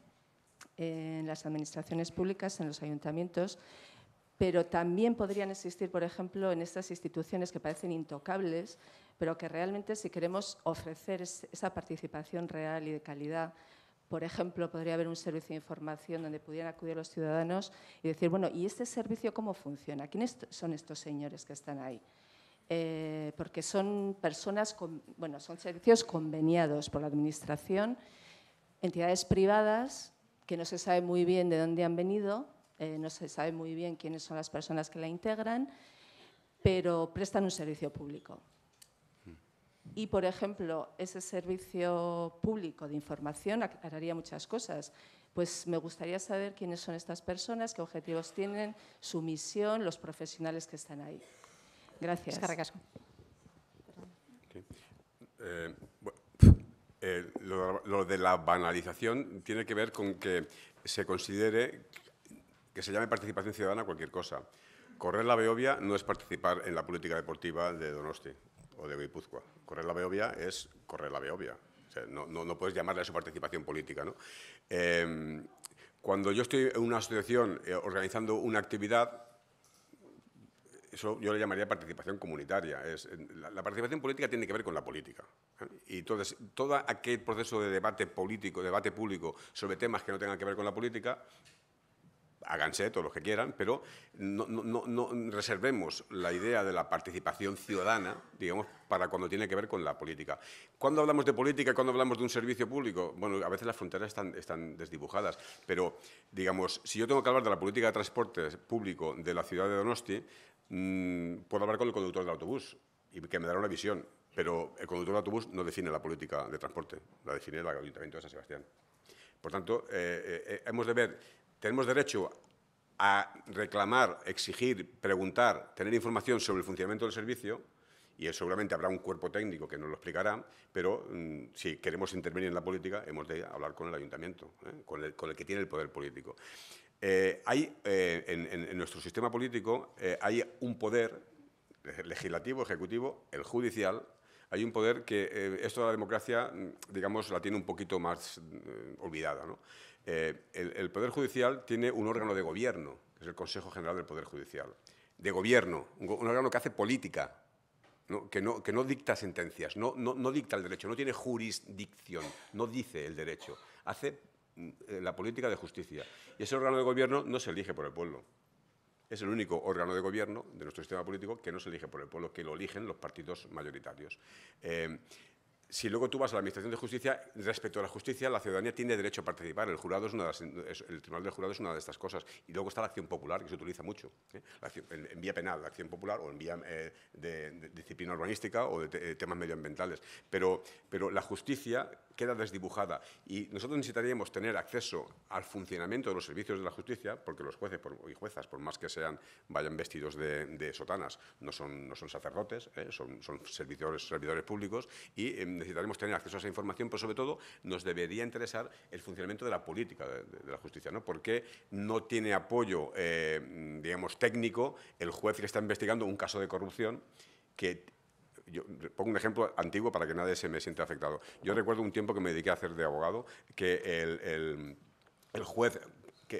en las administraciones públicas, en los ayuntamientos, pero también podrían existir, por ejemplo, en estas instituciones que parecen intocables, pero que realmente si queremos ofrecer esa participación real y de calidad, por ejemplo, podría haber un servicio de información donde pudieran acudir los ciudadanos y decir, bueno, ¿y este servicio cómo funciona? ¿Quiénes son estos señores que están ahí? Porque son personas, son servicios conveniados por la Administración, entidades privadas que no se sabe muy bien de dónde han venido, no se sabe muy bien quiénes son las personas que la integran, pero prestan un servicio público. Y, por ejemplo, ese servicio público de información aclararía muchas cosas. Pues me gustaría saber quiénes son estas personas, qué objetivos tienen, su misión, los profesionales que están ahí. Gracias.
Sí. Lo de la banalización tiene que ver con que se considere que se llame participación ciudadana cualquier cosa. Correr la Behobia no es participar en la política deportiva de Donosti o de Guipúzcoa. Correr la Behobia es correr la Behobia. O sea, no puedes llamarle a su participación política, ¿no? Cuando yo estoy en una asociación organizando una actividad, eso yo le llamaría participación comunitaria. La participación política tiene que ver con la política. Y entonces, todo aquel proceso de debate político, debate público sobre temas que no tengan que ver con la política, háganse todos los que quieran, pero no reservemos la idea de la participación ciudadana, digamos, para cuando tiene que ver con la política. ¿Cuándo hablamos de política y cuándo hablamos de un servicio público? Bueno, a veces las fronteras están desdibujadas, pero, digamos, si yo tengo que hablar de la política de transporte público de la ciudad de Donosti, puedo hablar con el conductor del autobús y que me dará una visión, pero el conductor del autobús no define la política de transporte, la define el Ayuntamiento de San Sebastián. Por tanto, tenemos derecho a reclamar, exigir, preguntar, tener información sobre el funcionamiento del servicio, y seguramente habrá un cuerpo técnico que nos lo explicará, pero si queremos intervenir en la política, hemos de hablar con el Ayuntamiento, con el que tiene el poder político. En nuestro sistema político hay un poder legislativo, ejecutivo, el judicial. Hay un poder que esto de la democracia, digamos, la tiene un poquito más olvidada, ¿no? El Poder Judicial tiene un órgano de gobierno, que es el Consejo General del Poder Judicial. De gobierno, un órgano que hace política, ¿no? Que no dicta sentencias, no dicta el derecho, no tiene jurisdicción, no dice el derecho, hace la política de justicia. Y ese órgano de gobierno no se elige por el pueblo. Es el único órgano de gobierno de nuestro sistema político que no se elige por el pueblo, que lo eligen los partidos mayoritarios. Si luego tú vas a la Administración de Justicia, respecto a la justicia, la ciudadanía tiene derecho a participar. El Tribunal del Jurado es una de estas cosas. Y luego está la acción popular, que se utiliza mucho. En vía penal, la acción popular, o en vía de disciplina urbanística o de temas medioambientales. Pero la justicia queda desdibujada. Y nosotros necesitaríamos tener acceso al funcionamiento de los servicios de la justicia, porque los jueces y juezas, por más que vayan vestidos de sotanas, no son sacerdotes, son servidores públicos, y necesitaremos tener acceso a esa información, pero sobre todo nos debería interesar el funcionamiento de la política de la justicia, ¿no? ¿Por qué no tiene apoyo, digamos, técnico el juez que está investigando un caso de corrupción que... Yo pongo un ejemplo antiguo para que nadie se me sienta afectado. Yo recuerdo un tiempo que me dediqué a hacer de abogado, que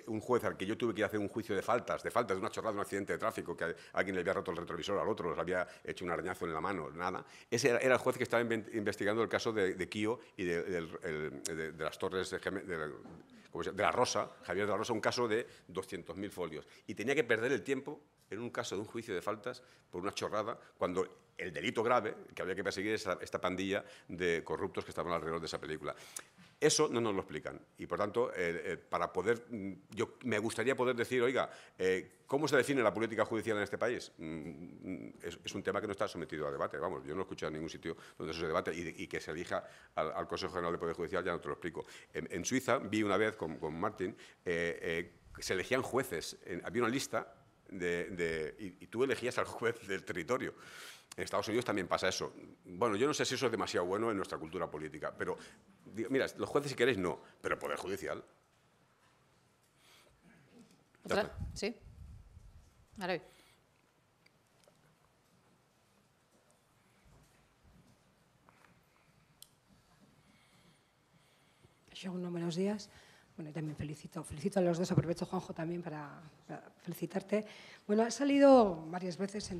un juez al que yo tuve que ir a hacer un juicio de faltas, de una chorrada, de un accidente de tráfico, que alguien le había roto el retrovisor al otro, le había hecho un arañazo en la mano, nada. Ese era el juez que estaba investigando el caso de Quío y de las Torres de la Rosa, Javier de la Rosa, un caso de 200.000 folios. Y tenía que perder el tiempo en un caso de un juicio de faltas por una chorrada, cuando el delito grave que había que perseguir es esta pandilla de corruptos que estaban alrededor de esa película. Eso no nos lo explican. Y, por tanto, me gustaría poder decir, oiga, ¿cómo se define la política judicial en este país? Es un tema que no está sometido a debate. Vamos, yo no he escuchado en ningún sitio donde eso se debate y que se elija al Consejo General del Poder Judicial, ya no te lo explico. En Suiza vi una vez con Martín, se elegían jueces, había una lista y tú elegías al juez del territorio. En Estados Unidos también pasa eso. Bueno, yo no sé si eso es demasiado bueno en nuestra cultura política, pero, mira, los jueces si queréis no, pero el Poder Judicial.
¿Otra? ¿Sí? Ahora
buenos días. Bueno, y también felicito a los dos, aprovecho, Juanjo, también para felicitarte. Bueno, ha salido varias veces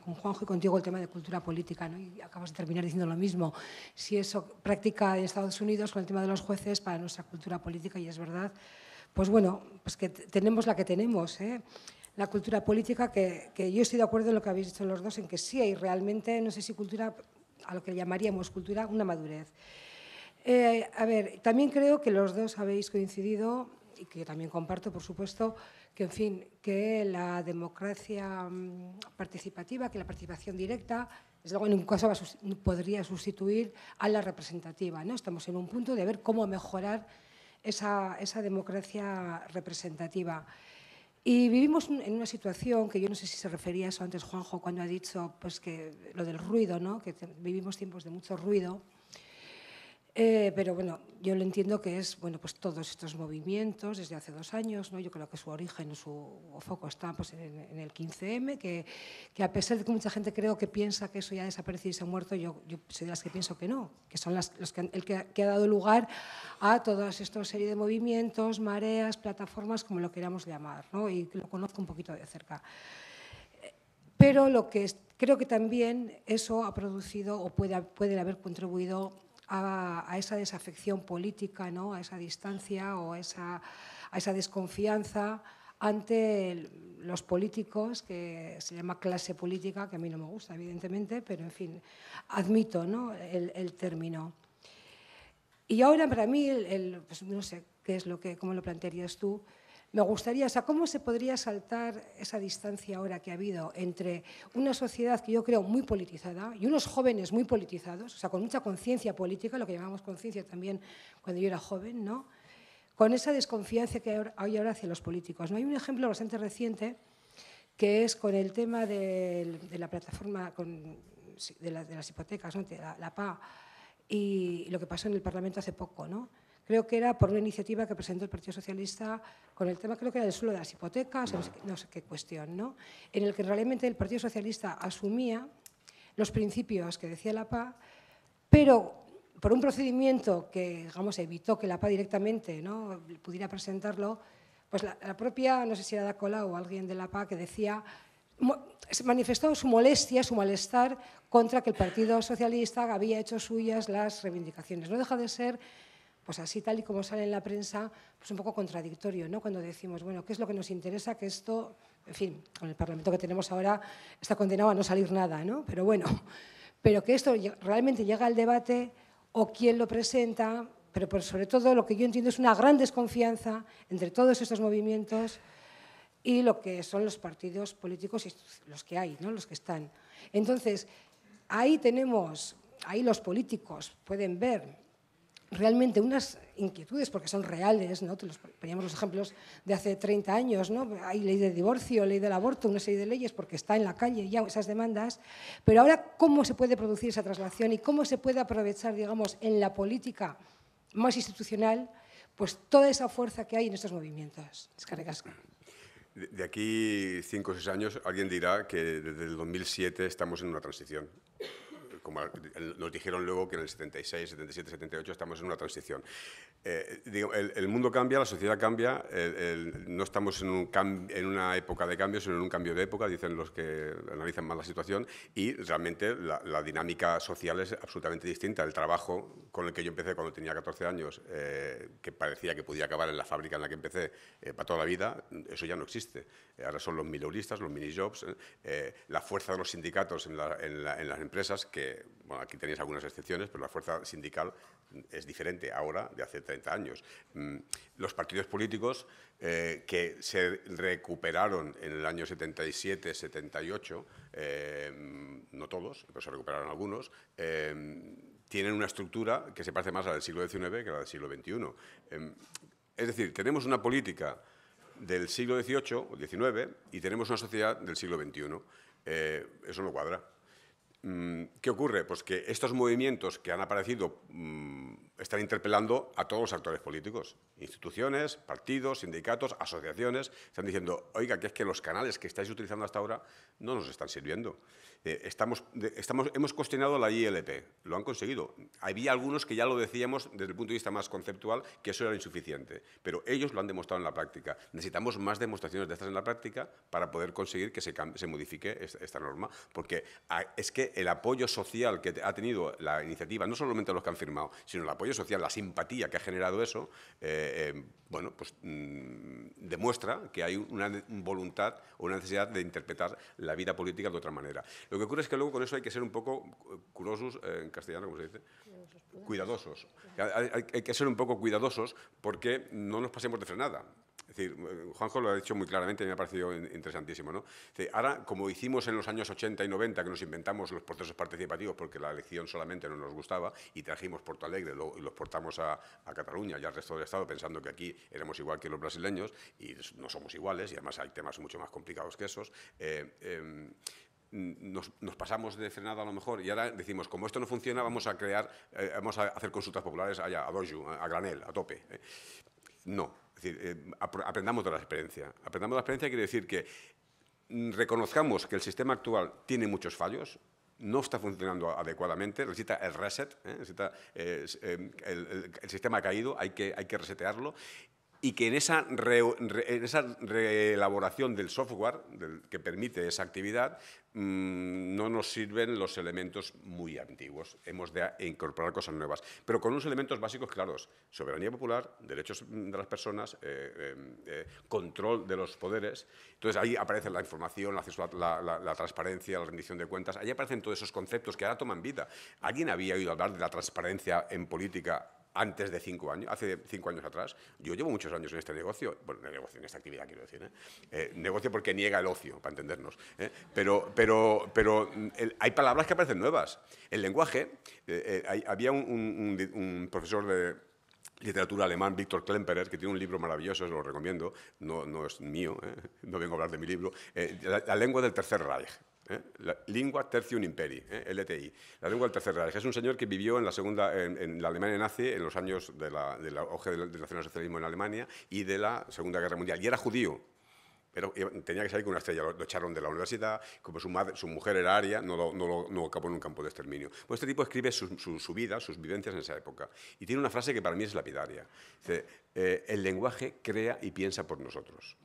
con Juanjo y contigo el tema de cultura política, ¿no? Y acabas de terminar diciendo lo mismo. Si eso práctica en Estados Unidos con el tema de los jueces para nuestra cultura política, y es verdad, pues bueno, pues que tenemos la que tenemos, ¿eh? La cultura política, que yo estoy de acuerdo en lo que habéis dicho los dos, en que sí hay realmente, no sé si cultura, a lo que llamaríamos cultura, una madurez. A ver, también creo que los dos habéis coincidido, y que yo también comparto, por supuesto, que, en fin, que la democracia participativa, que la participación directa, desde luego en un caso podría sustituir a la representativa, ¿no? Estamos en un punto de ver cómo mejorar esa democracia representativa. Y vivimos en una situación que yo no sé si se refería a eso antes, Juanjo, cuando ha dicho pues, que lo del ruido, ¿no? Que vivimos tiempos de mucho ruido. Pero bueno, yo lo entiendo que es bueno, pues todos estos movimientos desde hace 2 años, ¿no? Yo creo que su origen, su foco está pues, en el 15M, que a pesar de que mucha gente creo que piensa que eso ya ha desaparecido y se ha muerto, yo soy de las que pienso que no, que son el que ha dado lugar a toda esta serie de movimientos, mareas, plataformas, como lo queramos llamar, ¿no? Y lo conozco un poquito de cerca. Pero creo que también eso ha producido o puede haber contribuido a esa desafección política, ¿no? A esa distancia o a esa desconfianza ante los políticos, que se llama clase política, que a mí no me gusta, evidentemente, pero en fin, admito, ¿no?, el término. Y ahora, para mí, pues no sé qué es cómo lo plantearías tú, me gustaría, o sea, ¿cómo se podría saltar esa distancia ahora que ha habido entre una sociedad que yo creo muy politizada y unos jóvenes muy politizados, o sea, con mucha conciencia política, lo que llamamos conciencia también cuando yo era joven, ¿no?, con esa desconfianza que hay ahora hacia los políticos, ¿no? Hay un ejemplo bastante reciente que es con el tema de la plataforma de las hipotecas, ¿no?, de la PA, y lo que pasó en el Parlamento hace poco, ¿no? Creo que era por una iniciativa que presentó el Partido Socialista con el tema, creo que era del suelo de las hipotecas, no sé qué cuestión, ¿no?, en el que realmente el Partido Socialista asumía los principios que decía la PA, pero por un procedimiento que, digamos, evitó que la PA directamente, ¿no?, pudiera presentarlo, pues la propia, no sé si era Ada Colau o alguien de la PA, que decía, manifestó su molestia, su malestar contra que el Partido Socialista había hecho suyas las reivindicaciones. No deja de ser, pues así tal y como sale en la prensa, pues un poco contradictorio, ¿no?, cuando decimos, bueno, ¿qué es lo que nos interesa? Que esto, en fin, con el Parlamento que tenemos ahora está condenado a no salir nada, ¿no?, pero bueno, pero que esto realmente llega al debate o quién lo presenta, pero sobre todo lo que yo entiendo es una gran desconfianza entre todos estos movimientos y lo que son los partidos políticos, los que hay, ¿no?, los que están. Entonces, ahí los políticos pueden ver realmente unas inquietudes, porque son reales, ¿no? Poníamos los ejemplos de hace 30 años, ¿no? Hay ley de divorcio, ley del aborto, una serie de leyes, porque está en la calle ya esas demandas, pero ahora, ¿cómo se puede producir esa traslación y cómo se puede aprovechar, digamos, en la política más institucional, pues toda esa fuerza que hay en estos movimientos? Eskerrik asko.
De aquí 5 o 6 años alguien dirá que desde el 2007 estamos en una transición. Como nos dijeron luego que en el 76, 77, 78 estamos en una transición. El mundo cambia, la sociedad cambia, no estamos en una época de cambio, sino en un cambio de época, dicen los que analizan más la situación, y realmente la dinámica social es absolutamente distinta. El trabajo con el que yo empecé cuando tenía 14 años, que parecía que podía acabar en la fábrica en la que empecé para toda la vida, eso ya no existe. Ahora son los mileuristas, los minijobs, la fuerza de los sindicatos en las empresas, que bueno, aquí tenéis algunas excepciones, pero la fuerza sindical es diferente ahora de hace 30 años. Los partidos políticos que se recuperaron en el año 77, 78, no todos, pero se recuperaron algunos, tienen una estructura que se parece más a la del siglo XIX que a la del siglo XXI. Es decir, tenemos una política del siglo XVIII o XIX y tenemos una sociedad del siglo XXI. Eso no cuadra. ¿Qué ocurre? Pues que estos movimientos que han aparecido están interpelando a todos los actores políticos, instituciones, partidos, sindicatos, asociaciones, están diciendo, oiga, que es que los canales que estáis utilizando hasta ahora no nos están sirviendo. Hemos cuestionado la ILP, lo han conseguido. Había algunos que ya lo decíamos desde el punto de vista más conceptual, que eso era insuficiente, pero ellos lo han demostrado en la práctica. Necesitamos más demostraciones de estas en la práctica para poder conseguir que se modifique esta norma, porque es que el apoyo social que ha tenido la iniciativa, no solamente los que han firmado, sino el apoyo social, la simpatía que ha generado eso, bueno, pues demuestra que hay una voluntad o una necesidad de interpretar la vida política de otra manera. Lo que ocurre es que luego con eso hay que ser un poco curosos, en castellano, ¿cómo se dice? Cuidadosos. Hay que ser un poco cuidadosos porque no nos pasemos de frenada. Es decir, Juanjo lo ha dicho muy claramente y me ha parecido interesantísimo, ¿no? Es decir, ahora, como hicimos en los años 80 y 90, que nos inventamos los procesos participativos porque la elección solamente no nos gustaba y trajimos Porto Alegre y los portamos a Cataluña y al resto del Estado pensando que aquí éramos igual que los brasileños y no somos iguales y además hay temas mucho más complicados que esos. Nos pasamos de frenada a lo mejor y ahora decimos, como esto no funciona, vamos a hacer consultas populares allá, a doju, a granel, a tope. No. Es decir, aprendamos de la experiencia. Aprendamos de la experiencia quiere decir que reconozcamos que el sistema actual tiene muchos fallos, no está funcionando adecuadamente, necesita el reset, el sistema ha caído, hay que resetearlo y que en esa reelaboración del software que permite esa actividad no nos sirven los elementos muy antiguos. Hemos de incorporar cosas nuevas, pero con unos elementos básicos claros: soberanía popular, derechos de las personas, control de los poderes. Entonces ahí aparece la información, la transparencia, la rendición de cuentas. Ahí aparecen todos esos conceptos que ahora toman vida. ¿Alguien había oído hablar de la transparencia en política antes de 5 años, hace 5 años atrás? Yo llevo muchos años en este negocio, bueno, en esta actividad quiero decir, negocio porque niega el ocio, para entendernos, pero hay palabras que aparecen nuevas. El lenguaje, había un profesor de literatura alemán, Viktor Klemperer, que tiene un libro maravilloso, os lo recomiendo, no es mío, no vengo a hablar de mi libro, La lengua del Tercer Reich. La Lingua Tertium Imperi, LTI, la lengua del Tercer Reich. Es un señor que vivió en la Alemania nazi en los años de la auge del nacionalsocialismo en Alemania y de la Segunda Guerra Mundial, y era judío. Pero tenía que salir con una estrella, lo echaron de la universidad, como su mujer era aria, no acabó en un campo de exterminio. Pues este tipo escribe su vida, sus vivencias en esa época, y tiene una frase que para mí es lapidaria. Dice, el lenguaje crea y piensa por nosotros.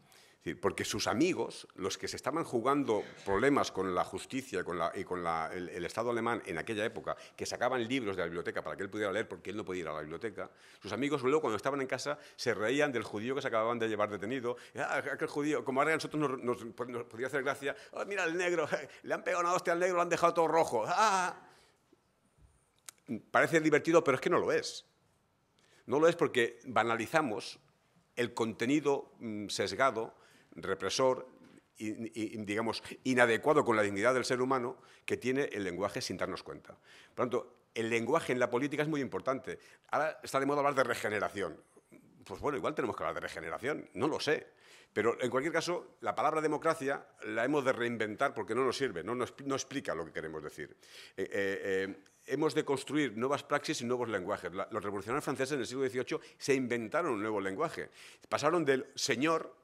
Porque sus amigos, los que se estaban jugando problemas con la justicia y con el Estado alemán en aquella época, que sacaban libros de la biblioteca para que él pudiera leer porque él no podía ir a la biblioteca, sus amigos luego cuando estaban en casa se reían del judío que se acababan de llevar detenido. Aquel judío, como ahora a nosotros nos podría hacer gracia, oh, mira el negro, le han pegado una hostia al negro, lo han dejado todo rojo. Parece divertido, pero es que no lo es. No lo es porque banalizamos el contenido sesgado, represor y, digamos, inadecuado con la dignidad del ser humano que tiene el lenguaje sin darnos cuenta. Por lo tanto, el lenguaje en la política es muy importante. Ahora está de moda hablar de regeneración. Pues bueno, igual tenemos que hablar de regeneración, no lo sé. Pero en cualquier caso, la palabra democracia la hemos de reinventar porque no nos sirve, no explica lo que queremos decir. Hemos de construir nuevas praxis y nuevos lenguajes. Los revolucionarios franceses en el siglo XVIII se inventaron un nuevo lenguaje. Pasaron del señor,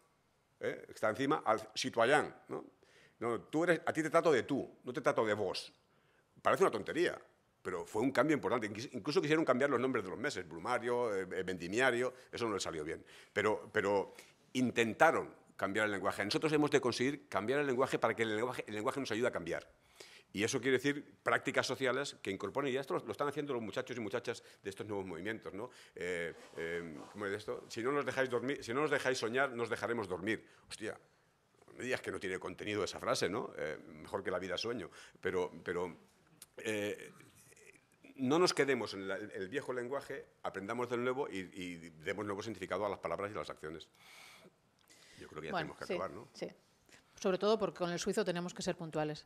que está encima, al citoyen. No, a ti te trato de tú, no te trato de vos. Parece una tontería, pero fue un cambio importante. Incluso quisieron cambiar los nombres de los meses, brumario, vendimiario, eso no les salió bien. Pero intentaron cambiar el lenguaje. Nosotros hemos de conseguir cambiar el lenguaje para que el lenguaje nos ayude a cambiar. Y eso quiere decir prácticas sociales que incorporen, y esto lo están haciendo los muchachos y muchachas de estos nuevos movimientos, ¿no? ¿Cómo es esto? Si no nos dejáis soñar, nos dejaremos dormir. Hostia, no me digas que no tiene contenido esa frase, ¿no? Mejor que la vida sueño. Pero no nos quedemos en el viejo lenguaje, aprendamos del nuevo y demos nuevo significado a las palabras y a las acciones. Yo creo que ya tenemos que acabar, ¿no?
Sí. Sobre todo porque con el suizo tenemos que ser puntuales.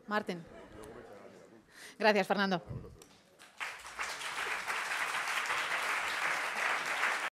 Martín. Gracias, Fernando.